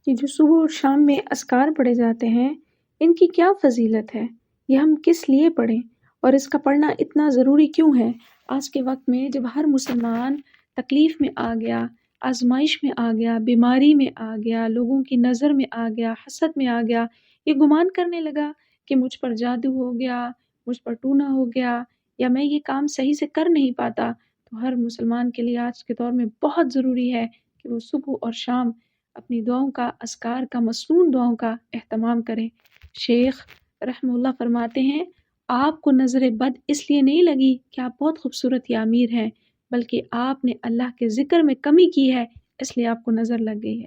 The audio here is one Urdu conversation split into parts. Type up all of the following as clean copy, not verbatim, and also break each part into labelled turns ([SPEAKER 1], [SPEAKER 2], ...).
[SPEAKER 1] یہ جو صبح اور شام میں اذکار پڑھے جاتے ہیں، ان کی کیا فضیلت ہے؟ یہ ہم کس لیے پڑھیں اور اس کا پڑھنا اتنا ضروری کیوں ہے؟ آج کے وقت میں جب ہر مسلمان تکلیف میں آ گیا، آزمائش میں آ گیا، بیماری میں آ گیا، لوگوں کی نظر میں آ گیا، حسد میں آ گیا، یہ گمان کرنے لگا کہ مجھ پر جادو ہو گیا، مجھ پر ٹونا ہو گیا، یا میں یہ کام صحیح سے کر نہیں پاتا، تو ہر مسلمان کے لیے آج کے دور میں بہت ضروری ہے کہ وہ صبح اور شام اپنی دعاؤں کا، اذکار کا، مسنون دعاؤں کا اہتمام کریں۔ شیخ رحمہ اللہ فرماتے ہیں، آپ کو نظر بد اس لیے نہیں لگی کہ آپ بہت خوبصورت یا امیر ہیں، بلکہ آپ نے اللہ کے ذکر میں کمی کی ہے، اس لیے آپ کو نظر لگ گئی ہے۔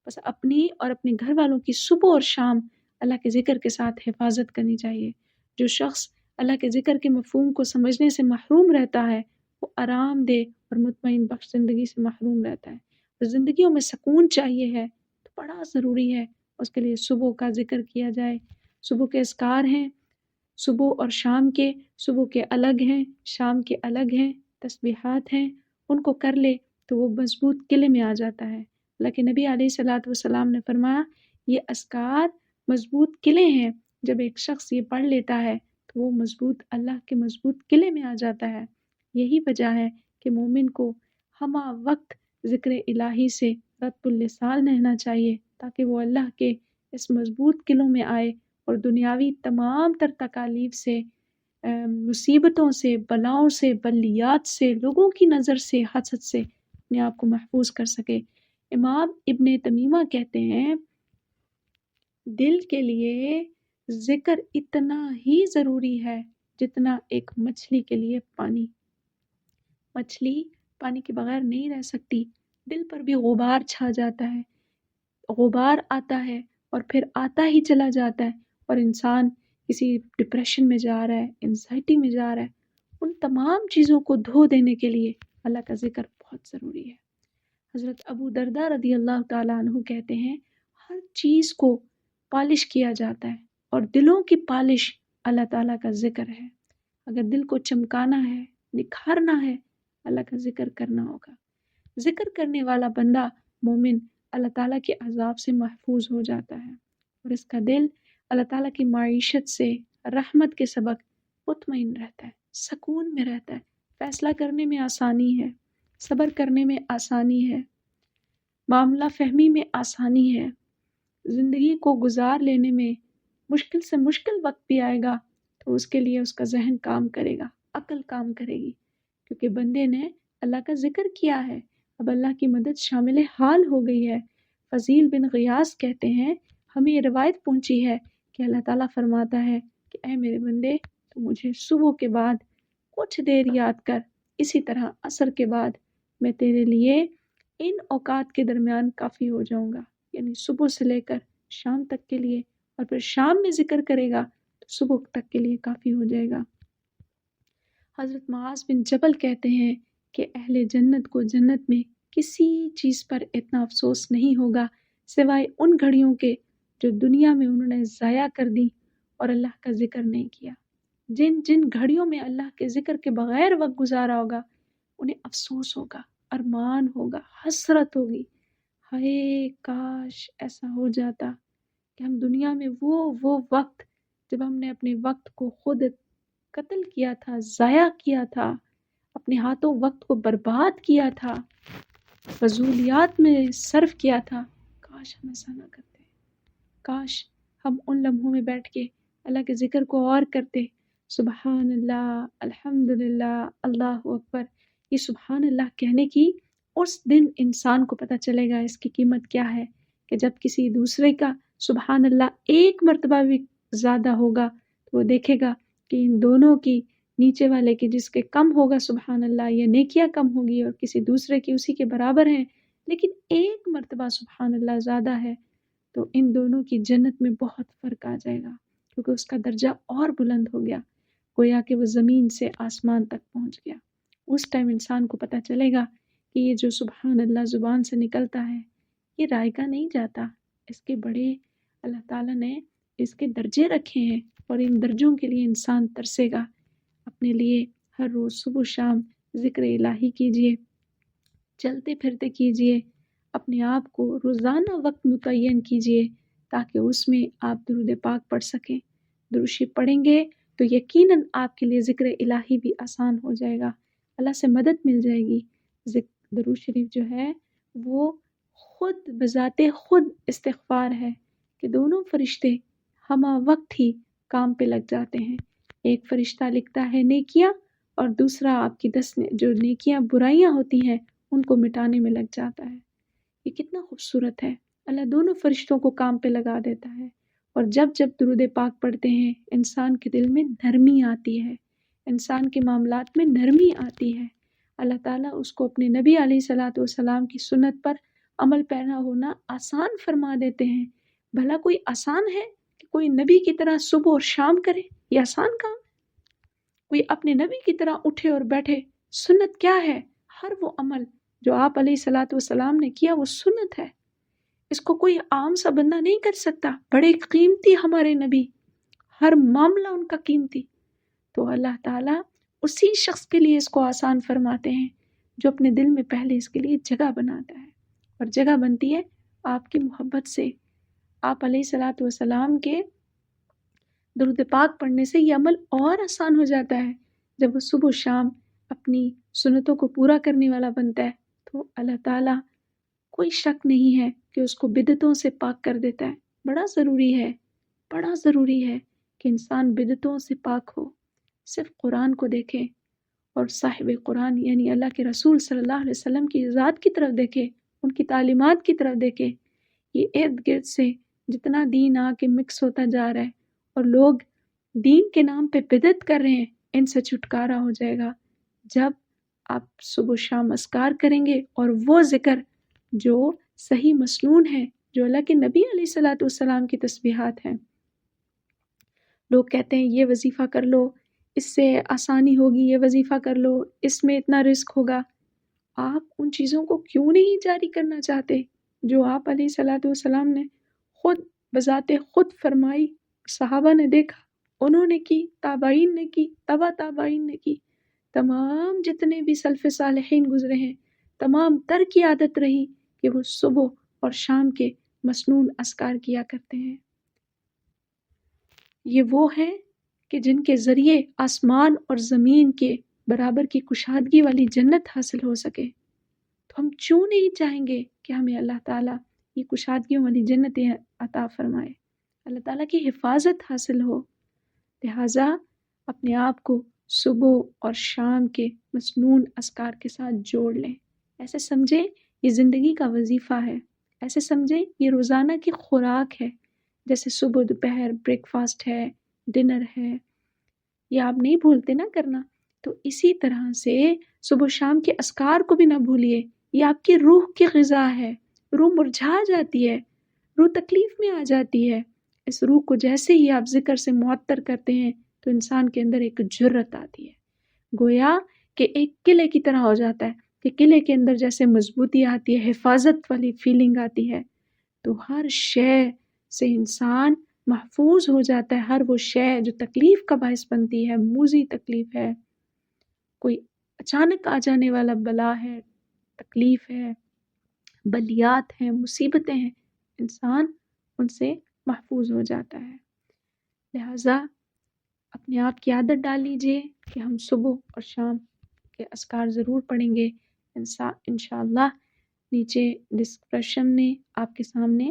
[SPEAKER 1] بس اپنی اور اپنے گھر والوں کی صبح اور شام اللہ کے ذکر کے ساتھ حفاظت کرنی چاہیے۔ جو شخص اللہ کے ذکر کے مفہوم کو سمجھنے سے محروم رہتا ہے، وہ آرام دہ اور مطمئن بخش زندگی سے محروم رہتا ہے۔ اور زندگیوں میں سکون چاہیے ہے تو بڑا ضروری ہے اس کے لیے صبح کا ذکر کیا جائے۔ صبح کے اذکار ہیں، صبح اور شام کے، صبح کے الگ ہیں، شام کے الگ ہیں، تسبیحات ہیں، ان کو کر لے تو وہ مضبوط قلعے میں آ جاتا ہے۔ اللہ کے نبی علیہ الصلوۃ والسلام نے فرمایا، یہ اذکار مضبوط قلعے ہیں، جب ایک شخص یہ پڑھ لیتا ہے تو وہ مضبوط اللہ کے مضبوط قلعے میں آ جاتا ہے۔ یہی وجہ ہے کہ مومن کو ہمہ وقت ذکر الہی سے رطب اللسان رہنا چاہیے، تاکہ وہ اللہ کے اس مضبوط قلعوں میں آئے اور دنیاوی تمام تر تکالیف سے، مصیبتوں سے، بلاؤں سے، بلیات سے، لوگوں کی نظر سے، حسد سے اپنے آپ کو محفوظ کر سکے۔ امام ابن تمیمہ کہتے ہیں، دل کے لیے ذکر اتنا ہی ضروری ہے جتنا ایک مچھلی کے لیے پانی۔ مچھلی پانی کے بغیر نہیں رہ سکتی، دل پر بھی غبار چھا جاتا ہے، غبار آتا ہے اور پھر آتا ہی چلا جاتا ہے، اور انسان کسی ڈپریشن میں جا رہا ہے، انزائٹی میں جا رہا ہے۔ ان تمام چیزوں کو دھو دینے کے لیے اللہ کا ذکر بہت ضروری ہے۔ حضرت ابو درداء رضی اللہ تعالیٰ عنہ کہتے ہیں، ہر چیز کو پالش کیا جاتا ہے اور دلوں کی پالش اللہ تعالیٰ کا ذکر ہے۔ اگر دل کو چمکانا ہے، نکھارنا ہے، اللہ کا ذکر کرنا ہوگا۔ ذکر کرنے والا بندہ مومن اللہ تعالیٰ کے عذاب سے محفوظ ہو جاتا ہے، اور اس کا دل اللہ تعالیٰ کی معیشت سے، رحمت کے سبق مطمئن رہتا ہے، سکون میں رہتا ہے، فیصلہ کرنے میں آسانی ہے، صبر کرنے میں آسانی ہے، معاملہ فہمی میں آسانی ہے، زندگی کو گزار لینے میں مشکل سے مشکل وقت بھی آئے گا تو اس کے لیے اس کا ذہن کام کرے گا، عقل کام کرے گی، کیونکہ بندے نے اللہ کا ذکر کیا ہے، اب اللہ کی مدد شامل حال ہو گئی ہے۔ فضیل بن غیاث کہتے ہیں، ہمیں یہ روایت پہنچی ہے کہ اللہ تعالیٰ فرماتا ہے کہ اے میرے بندے، تو مجھے صبح کے بعد کچھ دیر یاد کر، اسی طرح عصر کے بعد میں تیرے لیے ان اوقات کے درمیان کافی ہو جاؤں گا، یعنی صبح سے لے کر شام تک کے لیے، اور پھر شام میں ذکر کرے گا تو صبح تک کے لیے کافی ہو جائے گا۔ حضرت معاذ بن جبل کہتے ہیں کہ اہل جنت کو جنت میں کسی چیز پر اتنا افسوس نہیں ہوگا سوائے ان گھڑیوں کے جو دنیا میں انہوں نے ضائع کر دی اور اللہ کا ذکر نہیں کیا۔ جن جن گھڑیوں میں اللہ کے ذکر کے بغیر وقت گزارا ہوگا انہیں افسوس ہوگا، ارمان ہوگا، حسرت ہوگی، ہائے کاش ایسا ہو جاتا کہ ہم دنیا میں وہ وقت جب ہم نے اپنے وقت کو خود قتل کیا تھا، ضائع کیا تھا، اپنے ہاتھوں وقت کو برباد کیا تھا، فضولیات میں صرف کیا تھا، کاش ہم ایسا نہ کرتے، کاش ہم ان لمحوں میں بیٹھ کے اللہ کے ذکر کو اور کرتے۔ سبحان اللہ، الحمدللہ، اللہ اکبر، یہ سبحان اللہ کہنے کی اس دن انسان کو پتہ چلے گا اس کی قیمت کیا ہے، کہ جب کسی دوسرے کا سبحان اللہ ایک مرتبہ بھی زیادہ ہوگا تو وہ دیکھے گا کہ ان دونوں کی، نیچے والے کی جس کے کم ہوگا سبحان اللہ، یہ نیکیاں کم ہوگی، اور کسی دوسرے کی اسی کے برابر ہیں لیکن ایک مرتبہ سبحان اللہ زیادہ ہے، تو ان دونوں کی جنت میں بہت فرق آ جائے گا، کیونکہ اس کا درجہ اور بلند ہو گیا، گویا کہ وہ زمین سے آسمان تک پہنچ گیا۔ اس ٹائم انسان کو پتہ چلے گا کہ یہ جو سبحان اللہ زبان سے نکلتا ہے یہ رائے کا نہیں جاتا، اس کے بڑے اللہ تعالیٰ نے اس کے درجے رکھے ہیں، اور ان درجوں کے لیے انسان ترسے گا۔ اپنے لیے ہر روز صبح شام ذکر الہی کیجیے، چلتے پھرتے کیجیے، اپنے آپ کو روزانہ وقت متعین کیجیے تاکہ اس میں آپ درود پاک پڑھ سکیں۔ درود شریف پڑھیں گے تو یقیناً آپ کے لیے ذکر الہی بھی آسان ہو جائے گا، اللہ سے مدد مل جائے گی۔ درود شریف جو ہے وہ خود بذات خود استغفار ہے کہ دونوں فرشتے ہمہ وقت ہی کام پہ لگ جاتے ہیں۔ ایک فرشتہ لکھتا ہے نیکیاں اور دوسرا آپ کی جو نیکیاں برائیاں ہوتی ہیں ان کو مٹانے میں لگ جاتا ہے۔ یہ کتنا خوبصورت ہے، اللہ دونوں فرشتوں کو کام پہ لگا دیتا ہے۔ اور جب جب درود پاک پڑھتے ہیں انسان کے دل میں نرمی آتی ہے، انسان کے معاملات میں نرمی آتی ہے۔ اللہ تعالیٰ اس کو اپنے نبی علیہ الصلوۃ والسلام کی سنت پر عمل پیرا ہونا آسان فرما دیتے ہیں۔ بھلا کوئی آسان ہے کہ کوئی نبی کی طرح صبح اور شام کرے؟ یہ آسان کام ہے؟ کوئی اپنے نبی کی طرح اٹھے اور بیٹھے؟ سنت کیا ہے؟ ہر وہ عمل جو آپ علیہ الصلوۃ والسلام نے کیا وہ سنت ہے، اس کو کوئی عام سا بندہ نہیں کر سکتا۔ بڑے قیمتی ہمارے نبی، ہر معاملہ ان کا قیمتی، تو اللہ تعالیٰ اسی شخص کے لیے اس کو آسان فرماتے ہیں جو اپنے دل میں پہلے اس کے لیے جگہ بناتا ہے، اور جگہ بنتی ہے آپ کی محبت سے۔ آپ علیہ الصلوۃ والسلام کے درود پاک پڑھنے سے یہ عمل اور آسان ہو جاتا ہے۔ جب وہ صبح و شام اپنی سنتوں کو پورا کرنے والا بنتا ہے تو اللہ تعالیٰ کوئی شک نہیں ہے کہ اس کو بدعتوں سے پاک کر دیتا ہے۔ بڑا ضروری ہے کہ انسان بدعتوں سے پاک ہو، صرف قرآن کو دیکھے اور صاحب قرآن یعنی اللہ کے رسول صلی اللہ علیہ وسلم کی ذات کی طرف دیکھے، ان کی تعلیمات کی طرف دیکھے۔ یہ ارد گرد سے جتنا دین آ کے مکس ہوتا جا رہا ہے اور لوگ دین کے نام پہ بدعت کر رہے ہیں، ان سے چھٹکارا ہو جائے گا جب آپ صبح و شام اذکار کریں گے، اور وہ ذکر جو صحیح مسنون ہے، جو اللہ کے نبی علیہ الصلوۃ والسلام کی تسبیحات ہیں۔ لوگ کہتے ہیں یہ وظیفہ کر لو، اس سے آسانی ہوگی، یہ وظیفہ کر لو، اس میں اتنا رزق ہوگا۔ آپ ان چیزوں کو کیوں نہیں جاری کرنا چاہتے جو آپ علیہ الصلوۃ والسلام نے خود بذات خود فرمائی، صحابہ نے دیکھا، انہوں نے کی، تابعین نے کی، تبع تابعین نے کی، تمام جتنے بھی سلف صالحین گزرے ہیں تمام تر کی عادت رہی کہ وہ صبح اور شام کے مسنون اذکار کیا کرتے ہیں۔ یہ وہ ہیں کہ جن کے ذریعے آسمان اور زمین کے برابر کی کشادگی والی جنت حاصل ہو سکے، تو ہم کیوں نہیں چاہیں گے کہ ہمیں اللہ تعالیٰ یہ کشادگیوں والی جنتیں عطا فرمائے، اللہ تعالیٰ کی حفاظت حاصل ہو۔ لہٰذا اپنے آپ کو صبح اور شام کے مسنون اذکار کے ساتھ جوڑ لیں۔ ایسے سمجھیں یہ زندگی کا وظیفہ ہے، ایسے سمجھیں یہ روزانہ کی خوراک ہے، جیسے صبح دوپہر بریک فاسٹ ہے، ڈنر ہے، یہ آپ نہیں بھولتے نا کرنا۔ تو اسی طرح سے صبح و شام کے اذکار کو بھی نہ بھولیے، یہ آپ کی روح کی غذا ہے۔ روح مرجھا جاتی ہے، روح تکلیف میں آ جاتی ہے، اس روح کو جیسے ہی آپ ذکر سے معطر کرتے ہیں تو انسان کے اندر ایک جرت آتی ہے، گویا کہ ایک قلعے کی طرح ہو جاتا ہے کہ قلعے کے اندر جیسے مضبوطی آتی ہے، حفاظت والی فیلنگ آتی ہے، تو ہر شے سے انسان محفوظ ہو جاتا ہے۔ ہر وہ شے جو تکلیف کا باعث بنتی ہے، موذی تکلیف ہے، کوئی اچانک آ جانے والا بلا ہے، تکلیف ہے، بلیات ہیں، مصیبتیں ہیں، انسان ان سے محفوظ ہو جاتا ہے۔ لہٰذا اپنے آپ کی عادت ڈال لیجئے کہ ہم صبح اور شام کے اذکار ضرور پڑھیں گے۔ انشاءاللہ نیچے ڈسکرپشن میں آپ کے سامنے